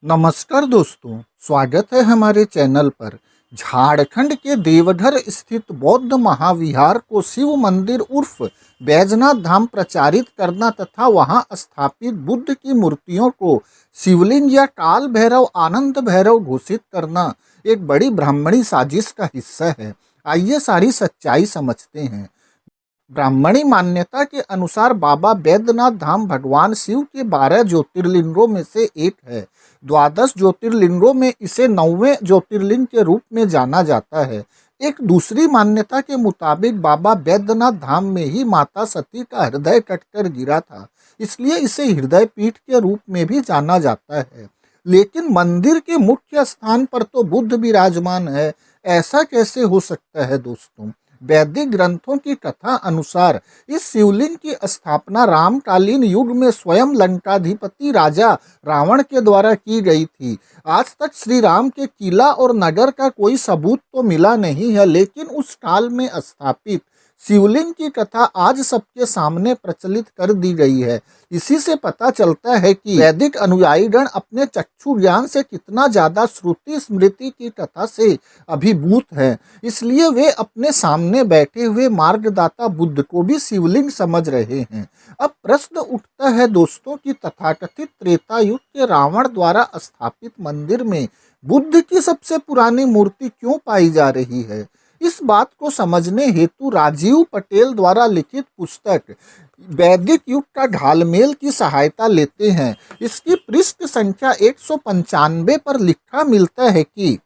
नमस्कार दोस्तों, स्वागत है हमारे चैनल पर। झारखंड के देवघर स्थित बौद्ध महाविहार को शिव मंदिर उर्फ बैजनाथ धाम प्रचारित करना तथा वहां स्थापित बुद्ध की मूर्तियों को शिवलिंग या काल भैरव आनंद भैरव घोषित करना एक बड़ी ब्राह्मणी साजिश का हिस्सा है। आइए सारी सच्चाई समझते हैं। ब्राह्मणी मान्यता के अनुसार बाबा बैद्यनाथ धाम भगवान शिव के 12 ज्योतिर्लिंगों में से एक है। द्वादश ज्योतिर्लिंगों में इसे 9वें ज्योतिर्लिंग के रूप में जाना जाता है। एक दूसरी मान्यता के मुताबिक बाबा बैद्यनाथ धाम में ही माता सती का हृदय कटकर गिरा था, इसलिए इसे हृदय पीठ के रूप में भी जाना जाता है। लेकिन मंदिर के मुख्य स्थान पर तो बुद्ध विराजमान है, ऐसा कैसे हो सकता है दोस्तों? वैदिक ग्रंथों की कथा अनुसार इस शिवलिंग की स्थापना रामकालीन युग में स्वयं लंकाधिपति राजा रावण के द्वारा की गई थी। आज तक श्री राम के किला और नगर का कोई सबूत तो मिला नहीं है, लेकिन उस काल में स्थापित शिवलिंग की कथा आज सबके सामने प्रचलित कर दी गई है। इसी से पता चलता है कि वैदिक अनुयायीगण अपने चक्षु ज्ञान से कितना ज्यादा श्रुति स्मृति की कथा से अभिभूत हैं। इसलिए वे अपने सामने बैठे हुए मार्गदाता बुद्ध को भी शिवलिंग समझ रहे हैं। अब प्रश्न उठता है दोस्तों कि तथाकथित त्रेता युग के रावण द्वारा स्थापित मंदिर में बुद्ध की सबसे पुरानी मूर्ति क्यों पाई जा रही है? इस बात को समझने हेतु राजीव पटेल द्वारा लिखित पुस्तक वैदिक युग का ढालमेल की सहायता लेते हैं। इसकी पृष्ठ संख्या 195 पर लिखा मिलता है कि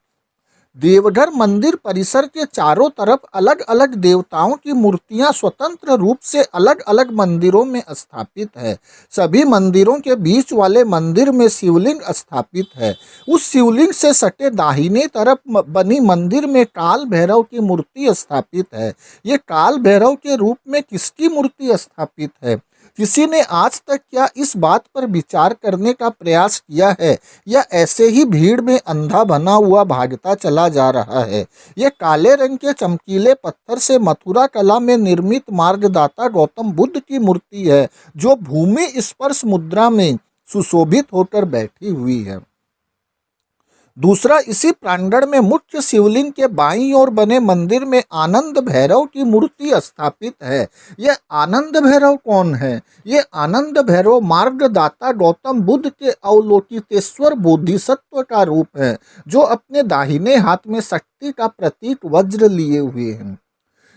देवघर मंदिर परिसर के चारों तरफ अलग अलग देवताओं की मूर्तियां स्वतंत्र रूप से अलग अलग मंदिरों में स्थापित है। सभी मंदिरों के बीच वाले मंदिर में शिवलिंग स्थापित है। उस शिवलिंग से सटे दाहिने तरफ बनी मंदिर में काल भैरव की मूर्ति स्थापित है। ये काल भैरव के रूप में किसकी मूर्ति स्थापित है? किसी ने आज तक क्या इस बात पर विचार करने का प्रयास किया है, या ऐसे ही भीड़ में अंधा बना हुआ भागता चला जा रहा है? यह काले रंग के चमकीले पत्थर से मथुरा कला में निर्मित मार्गदाता गौतम बुद्ध की मूर्ति है, जो भूमि स्पर्श मुद्रा में सुशोभित होकर बैठी हुई है। दूसरा, इसी प्रांगण में मुख्य शिवलिंग के बाईं ओर बने मंदिर में आनंद भैरव की मूर्ति स्थापित है। यह आनंद भैरव कौन है? यह आनंद भैरव मार्गदाता गौतम बुद्ध के अवलोकितेश्वर बोधिसत्व का रूप है, जो अपने दाहिने हाथ में शक्ति का प्रतीक वज्र लिए हुए हैं।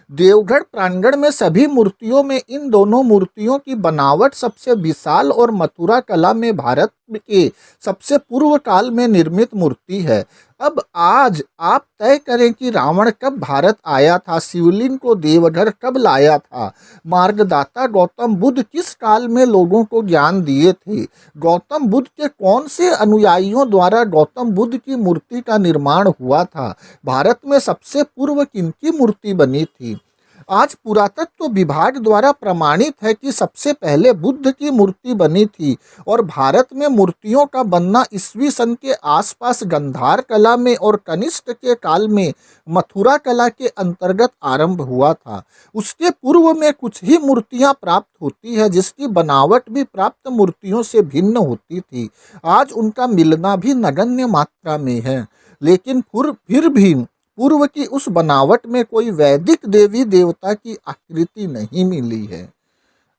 देवगढ़ प्रांगण में सभी मूर्तियों में इन दोनों मूर्तियों की बनावट सबसे विशाल और मथुरा कला में भारत के सबसे पूर्व काल में निर्मित मूर्ति है। अब आज आप तय करें कि रावण कब भारत आया था, शिवलिंग को देवघर कब लाया था, मार्गदाता गौतम बुद्ध किस काल में लोगों को ज्ञान दिए थे, गौतम बुद्ध के कौन से अनुयायियों द्वारा गौतम बुद्ध की मूर्ति का निर्माण हुआ था, भारत में सबसे पूर्व किनकी मूर्ति बनी थी। आज पुरातत्व विभाग द्वारा प्रमाणित है कि सबसे पहले बुद्ध की मूर्ति बनी थी और भारत में मूर्तियों का बनना ईस्वी सन के आसपास गंधार कला में और कनिष्क के काल में मथुरा कला के अंतर्गत आरंभ हुआ था। उसके पूर्व में कुछ ही मूर्तियां प्राप्त होती है, जिसकी बनावट भी प्राप्त मूर्तियों से भिन्न होती थी। आज उनका मिलना भी नगण्य मात्रा में है, लेकिन फिर भी पूर्व की उस बनावट में कोई वैदिक देवी देवता की आकृति नहीं मिली है।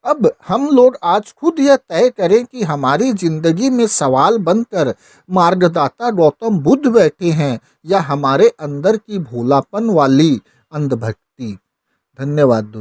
अब हम लोग आज खुद यह तय करें कि हमारी जिंदगी में सवाल बनकर मार्गदाता गौतम बुद्ध बैठे हैं, या हमारे अंदर की भोलापन वाली अंधभक्ति। धन्यवाद दोस्तों।